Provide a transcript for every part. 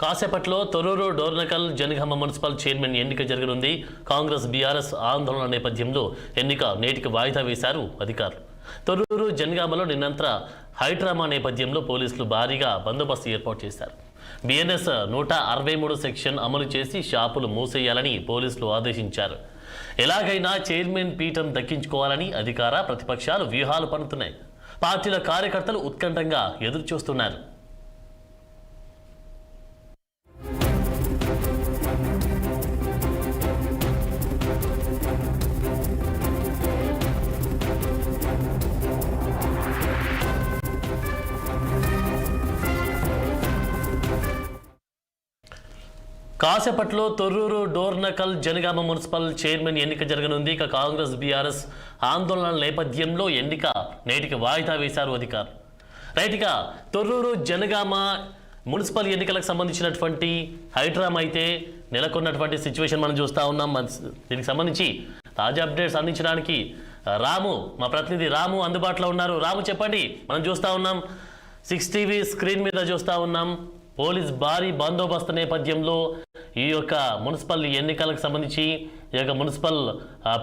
కాసేపట్లో Thorrur Dornakal Janagama municipal chairman ఎన్నిక జరగనుంది. కాంగ్రెస్ బీఆర్ఎస్ ఆందోళన నేపథ్యంలో ఎన్నిక నేటికి వాయిదా వేశారు అధికారులు. తొర్రూరు జనగామలో నిన్నంతా హైడ్రామా నేపథ్యంలో పోలీసులు భారీగా బందోబస్తు ఏర్పాటు చేశారు. బిఎన్ఎస్ 163 సెక్షన్ అమలు చేసి షాపులు మూసేయాలని పోలీసులు ఆదేశించారు. ఎలాగైనా చైర్మన్ పీఠం దక్కించుకోవాలని అధికార ప్రతిపక్షాలు వ్యూహాలు పన్నుతున్నాయి. పార్టీల కార్యకర్తలు ఉత్కంఠంగా ఎదురుచూస్తున్నారు. కాసేపట్లో తొర్రూరు డోర్నకల్ జనగామ మున్సిపల్ చైర్మన్ ఎన్నిక జరగనుంది. ఇక కాంగ్రెస్ బీఆర్ఎస్ ఆందోళనల నేపథ్యంలో ఎన్నిక నేటికి వాయిదా వేశారు అధికారులు. రైట్గా తొర్రూరు జనగామ మున్సిపల్ ఎన్నికలకు సంబంధించినటువంటి హైడ్రామా అయితే నెలకొన్నటువంటి సిచ్యువేషన్ మనం చూస్తూ ఉన్నాం. దీనికి సంబంధించి తాజా అప్డేట్స్ అందించడానికి రాము, మా ప్రతినిధి రాము అందుబాటులో ఉన్నారు. రాము, చెప్పండి. మనం చూస్తూ ఉన్నాం 6 టీవీ స్క్రీన్ మీద చూస్తూ ఉన్నాం. పోలీస్ భారీ బందోబస్తు నేపథ్యంలో ఈ యొక్క మున్సిపల్ ఎన్నికలకు సంబంధించి ఈ యొక్క మున్సిపల్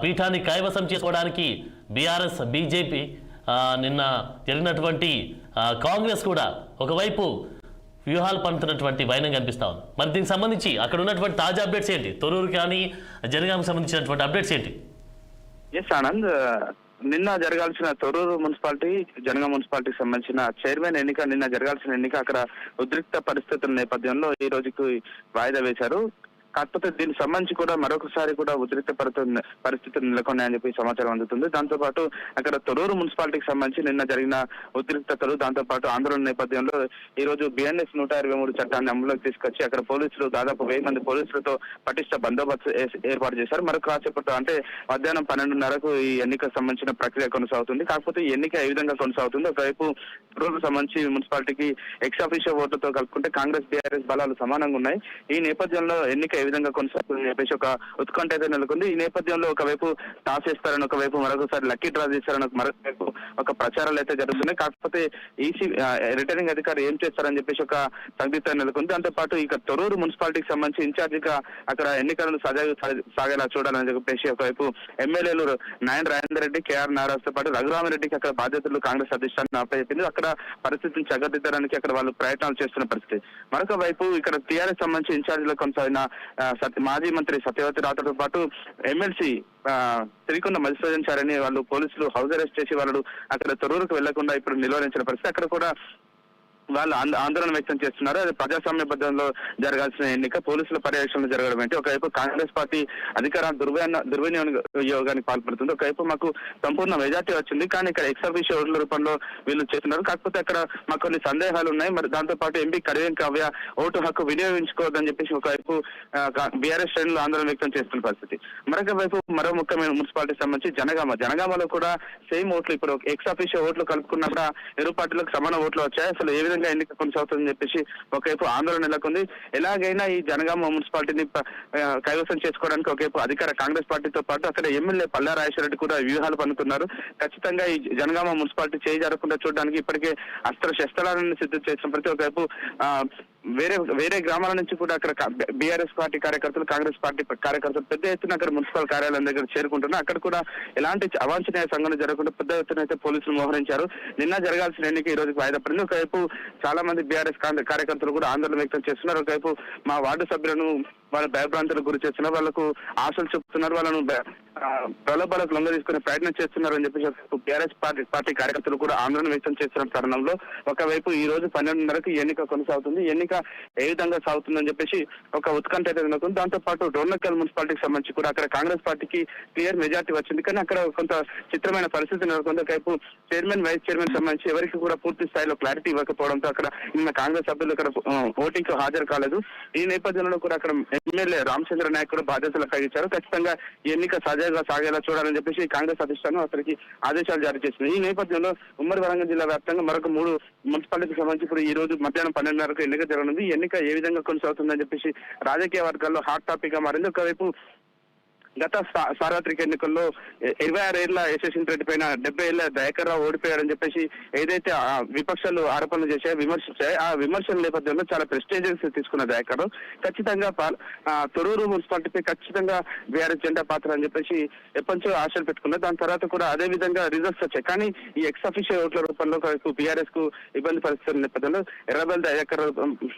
పీఠాన్ని కైవసం చేసుకోవడానికి బీఆర్ఎస్ బీజేపీ నిన్న జరిగినటువంటి కాంగ్రెస్ కూడా ఒకవైపు వ్యూహాలు పన్నుతున్నటువంటి వైనం కనిపిస్తా ఉంది. మరి దీనికి సంబంధించి అక్కడ ఉన్నటువంటి తాజా అప్డేట్స్ ఏంటి? తొర్రూరు కానీ జనగామకు సంబంధించినటువంటి అప్డేట్స్ ఏంటి? ఎస్ ఆనంద్, నిన్న జరగాల్సిన తొర్రూరు మున్సిపాలిటీ జనగామ మున్సిపాలిటీకి సంబంధించిన చైర్మన్ ఎన్నిక, నిన్న జరగాల్సిన ఎన్నిక అక్కడ ఉద్రిక్త పరిస్థితుల నేపథ్యంలో ఈ రోజుకి వాయిదా వేశారు. కాకపోతే దీనికి సంబంధించి కూడా మరొకసారి కూడా ఉద్రిక్త పరిస్థితులు నెలకొన్నాయని చెప్పి సమాచారం అందుతుంది. దాంతో పాటు అక్కడ తొర్రూరు మున్సిపాలిటీకి సంబంధించి నిన్న జరిగిన ఉద్రిక్తతలు, దాంతో పాటు ఆందోళన నేపథ్యంలో ఈ రోజు బిఎన్ఎస్ 123 చట్టాన్ని అమలులోకి తీసుకొచ్చి అక్కడ పోలీసులు దాదాపు 1000 మంది పోలీసులతో పటిష్ట బందోబస్తు ఏర్పాటు చేశారు. మరొక కాసేపట్లో అంటే మధ్యాహ్నం 12:30కు ఈ ఎన్నికకు సంబంధించిన ప్రక్రియ కొనసాగుతుంది. కాకపోతే ఈ ఎన్నిక ఏ విధంగా కొనసాగుతుంది? ఒకవైపు తొర్రూరుకు సంబంధించి మున్సిపాలిటీకి ఎక్స్ అఫీషియో ఓట్లతో కలుపుకుంటే కాంగ్రెస్ బీఆర్ఎస్ బలాలు సమానంగా ఉన్నాయి. ఈ నేపథ్యంలో ఎన్నిక ఏ విధంగా కొనసాగుతుందని చెప్పేసి ఒక ఉత్కంఠ అయితే నెలకొంది. ఈ నేపథ్యంలో ఒకవైపు టాస్ వేస్తారని, ఒకవైపు మరొకసారి లక్కీ డ్రా చేస్తారని మరొకవైపు ఒక ప్రచారాలు అయితే జరుగుతున్నాయి. కాకపోతే ఈసీ రిటర్నింగ్ అధికారి ఏం చేస్తారని చెప్పేసి ఒక సందిగ్ధత నెలకొంది. దాంతో పాటు ఇక తొర్రూరు మున్సిపాలిటీకి సంబంధించి ఇన్ఛార్జిగా అక్కడ ఎన్నికలను సాగేలా చూడాలని చెప్పేసి ఒకవైపు ఎమ్మెల్యేలు నాయన రాజేందర్ రెడ్డి, కేఆర్ నారాజ్తో పాటు రఘురామరెడ్డికి అక్కడ బాధ్యతలు కాంగ్రెస్ అధిష్టానం అప్పచెప్పింది. అక్కడ పరిస్థితిని చక్కదిద్దడానికి అక్కడ వాళ్ళు ప్రయత్నాలు చేస్తున్న పరిస్థితి. మరొక వైపు ఇక్కడ టీఆర్ఎస్ సంబంధించి ఇన్ఛార్జిలో కొనసాగిన మాజీ మంత్రి సత్యవతి రాథోడ్తో పాటు ఎమ్మెల్సీ తిరికొండ మధుసూదన్ చారిని వాళ్ళు పోలీసులు హౌస్ అరెస్ట్ చేసి వాళ్ళు అక్కడ తొర్రూరుకు వెళ్లకుండా ఇప్పుడు నిలువరించిన పరిస్థితి. అక్కడ కూడా వాళ్ళు ఆందోళన వ్యక్తం చేస్తున్నారు. అది ప్రజాస్వామ్య పద్ధతిలో జరగాల్సిన ఎన్నిక పోలీసుల పర్యవేక్షణలో జరగడం ఏంటి? ఒకవైపు కాంగ్రెస్ పార్టీ అధికార దుర్వినియోగానికి పాల్పడుతుంది. ఒకవైపు మాకు సంపూర్ణ మెజార్టీ వచ్చింది, కానీ ఇక్కడ ఎక్స్ అఫీషియో ఓట్ల రూపంలో వీళ్ళు చేస్తున్నారు. కాకపోతే అక్కడ మాకు కొన్ని సందేహాలు ఉన్నాయి. మరి దాంతో పాటు ఎంపీ కరివేం కావ్య ఓటు హక్కు వినియోగించుకోవద్దని చెప్పేసి ఒకవైపు బీఆర్ఎస్ శ్రేణులు ఆందోళన వ్యక్తం చేస్తున్న పరిస్థితి. మరొక వైపు మరో ముఖ్యమైన మున్సిపాలిటీకి సంబంధించి జనగామలో కూడా సేమ్ ఓట్లు ఇప్పుడు ఎక్స్ అఫీషియో ఓట్లు కలుపుకున్నప్పుడు ఇరు పార్టీలకు సమాన ఓట్లు వచ్చాయి. అసలు ఏ విధంగా ఎన్నిక కొనసాగుతుందని చెప్పేసి ఒకవైపు ఆందోళన నెలకొంది. ఎలాగైనా ఈ జనగామ మున్సిపాలిటీని కైవసం చేసుకోవడానికి ఒకవైపు అధికార కాంగ్రెస్ పార్టీతో పాటు అక్కడ ఎమ్మెల్యే పల్లా రాజేశ్వరరెడ్డి కూడా వ్యూహాలు పన్నుతున్నారు. ఖచ్చితంగా ఈ జనగామ మున్సిపాలిటీ చేయి జరగకుండా చూడడానికి ఇప్పటికే అస్త్ర శస్త్రాలను సిద్ధం చేసిన ప్రతి ఒకవైపు వేరే గ్రామాల నుంచి కూడా అక్కడ బీఆర్ఎస్ పార్టీ కార్యకర్తలు, కాంగ్రెస్ పార్టీ కార్యకర్తలు పెద్ద ఎత్తున అక్కడ మున్సిపల్ కార్యాలయం దగ్గర చేరుకుంటున్నారు. అక్కడ కూడా ఎలాంటి అవాంఛనీయ సంఘటన జరగకుండా పెద్ద ఎత్తున అయితే పోలీసులు మోహరించారు. నిన్న జరగాల్సిన ఎన్నిక ఈ రోజుకి వాయిదా పడింది. ఒకవైపు చాలా మంది బీఆర్ఎస్ కార్యకర్తలు కూడా ఆందోళన వ్యక్తం చేస్తున్నారు. ఒకవైపు మా వార్డు సభ్యులను వాళ్ళ భయభ్రాంతులకు గురి చేస్తున్నారు, వాళ్ళకు ఆశలు చెప్తున్నారు, వాళ్ళను ప్రలోభాలకు లొంగ తీసుకునే ప్రయత్నం చేస్తున్నారు అని చెప్పేసి బీఆర్ఎస్ పార్టీ కార్యకర్తలు కూడా ఆందోళన వ్యక్తం చేస్తున్న తరుణంలో ఒకవైపు ఈ రోజు 12:30కి ఎన్నిక కొనసాగుతుంది. ఎన్నిక ఏ విధంగా సాగుతుందని చెప్పేసి ఒక ఉత్కంఠ అయితే నెలకొంది. దాంతో పాటు డోర్నకల్ మున్సిపాలిటీకి సంబంధించి కూడా అక్కడ కాంగ్రెస్ పార్టీకి క్లియర్ మెజార్టీ వచ్చింది, కానీ అక్కడ కొంత చిత్రమైన పరిస్థితి నెలకొంది. ఒకవైపు చైర్మన్, వైస్ చైర్మన్ సంబంధించి ఎవరికి కూడా పూర్తి స్థాయిలో క్లారిటీ ఇవ్వకపోవడంతో అక్కడ నిన్న కాంగ్రెస్ సభ్యులు అక్కడ ఓటింగ్ కు హాజరు కాలేదు. ఈ నేపథ్యంలో కూడా అక్కడ ఎమ్మెల్యే రామచంద్ర నాయక్ కూడా బాధ్యతలు అప్పగించారు. ఖచ్చితంగా ఈ ఎన్నిక సజావుగా సాగేలా చూడాలని చెప్పేసి కాంగ్రెస్ అధిష్టానం అతనికి ఆదేశాలు జారీ చేసింది. ఈ నేపథ్యంలో ఉమ్మడి వరంగల్ జిల్లా వ్యాప్తంగా మరొక 3 మున్సిపాలిటీకి సంబంధించి ఇప్పుడు ఈ రోజు మధ్యాహ్నం 12:30కు ఎన్నిక జరగనుంది. ఎన్నిక ఏ విధంగా కొనసాగుతుందని చెప్పేసి రాజకీయ వర్గాల్లో హాట్ టాపిక్ గా మారింది. ఒకవైపు గత సార్వత్రిక ఎన్నికల్లో 26 ఏళ్ల యశస్విని రెడ్డి పైన 70 ఏళ్ల దయాకర్ రావు ఓడిపోయారని చెప్పేసి ఏదైతే విపక్షాలు ఆరోపణలు చేశాయో విమర్శించాయో ఆ విమర్శల నేపథ్యంలో చాలా ప్రెస్టేజియస్ తీసుకున్న దయాకర్ రావు ఖచ్చితంగా తొర్రూరు మున్సిపాలిటీపై ఖచ్చితంగా బీఆర్ఎస్ జెండా పాత్ర అని చెప్పేసి ఎప్పటించో ఆశలు పెట్టుకున్నారు. దాని తర్వాత కూడా అదే విధంగా రిజల్ట్స్ వచ్చాయి. కానీ ఈ ఎక్స్ అఫీషియల్ ఓట్ల రూపంలో బీఆర్ఎస్ కు ఇబ్బంది పరిస్థితుల నేపథ్యంలో ఎర్రబెల్లి దయాకర్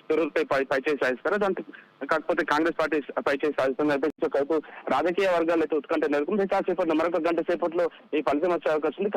తొర్రూరుపై పైచేసి సాధిస్తారు. దాంతో కాకపోతే కాంగ్రెస్ పార్టీ పైచేసి సాధిస్తుంది. రాజకీయ వర్గాలు అయితే ఉత్కంఠ నెలకొంది. కాసేపట్లో మరొక గంట సేపట్లో ఈ ఫలితం వచ్చే అవకాశం ఉంది.